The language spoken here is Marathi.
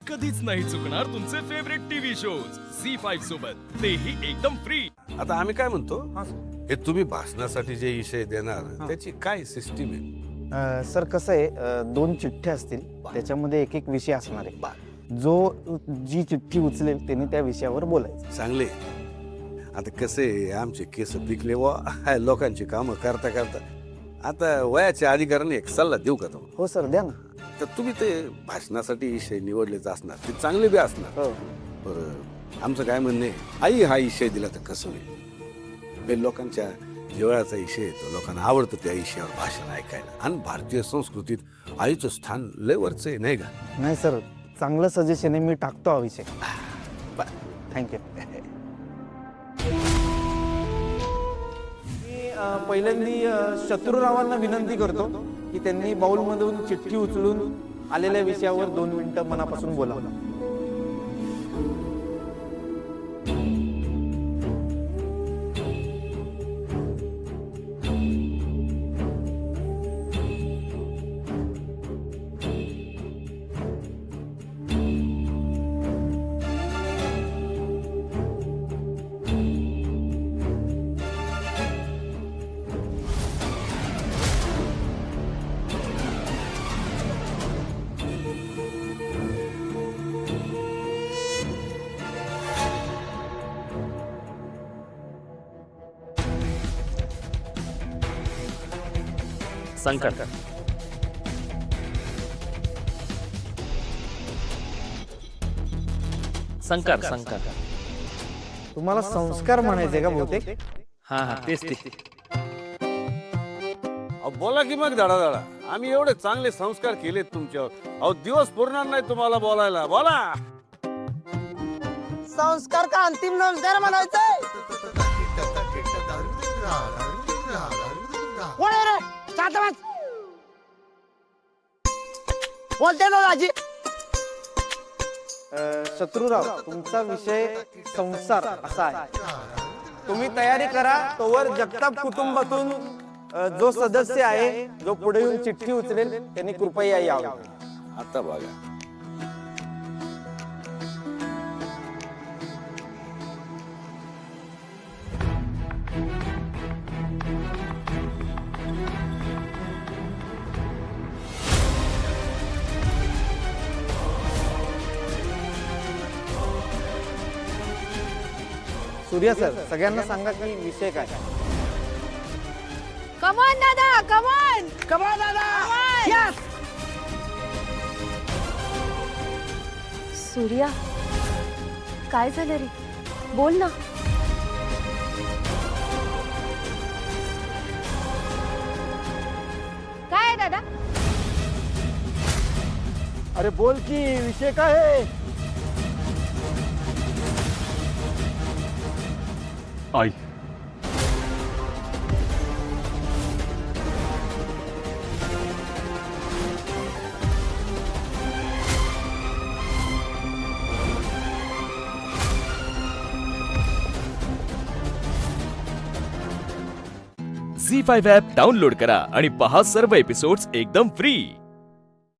कधीच नाही चुकणार तुमचे फेवरेट टीव्ही शोज झी5 सोबत, तेही एकदम फ्री. आता आम्ही काय म्हणतो, हे तुम्ही भाषणासाठी जे विषय देणार त्याची काय सिस्टीम आहे? सर कसं आहे, 2 चिठ्ठ्या असतील, त्याच्यामध्ये एक एक विषय असणार आहे. जो जी चिठ्ठी उचलेल त्याने त्या विषयावर बोलायचं. चांगले. आता कसे आमचे केस पिकले वा लोकांची कामं करता करता आता वयाच्या अधिकाराने एक सल्ला देऊ का तुम्हाला? हो सर, द्या ना. तर तुम्ही ते भाषणासाठी विषय निवडलेच असणार, ते चांगले बी असणार. हो. बरं, आमचं काय म्हणणे, आई हा विषय दिला तर कसं होईल? हे लोकांच्या जिव्हाळ्याचा विषय येतो, लोकांना आवडतं त्या विषयावर भाषण ऐकायला. आणि भारतीय संस्कृतीत आईचं स्थान लय वरचं आहे, नाही का? नाही सर, चांगलं सजेशन आहे, मी टाकतो हा विषय. थँक्यू. मी पहिल्यांदा शत्रुरावांना विनंती करतो की त्यांनी बाउलमधून चिठ्ठी उचलून आलेल्या विषयावर 2 मिनिटं मनापासून बोलावं. संकट, संकट, संकट. तुम्हाला संस्कार म्हणायचे का बहुतेक? हा हा, तेच ते. अहो, बोला की मग धडा धडा. आम्ही एवढे चांगले संस्कार केलेत तुमच्यावर, अहो दिवस पुरणार नाही तुम्हाला बोलायला. बोला. संस्कार का अंतिम नमस्कार म्हणायचंय? कोण आहे रे? शांत बस. बोलते ना राजी. शत्रुराव, तुमचा विषय संसार असा आहे. तुम्ही तयारी करा, तोवर जगताप कुटुंबातून जो सदस्य आहे, जो पुढे येऊन चिठ्ठी उचलेल, त्यांनी कृपया यावं. आता बघा, सूर्या सर, सगळ्यांना सांगा की विषय काय. कमान दादा, कमान. कमाल दादा. Yes. सूर्या, काय झालं रे? बोल ना. काय आहे दादा? अरे बोल की, विषय काय आहे? आई, झी5 ॲप डाउनलोड करा आणि पहा सर्व एपिसोड्स एकदम फ्री.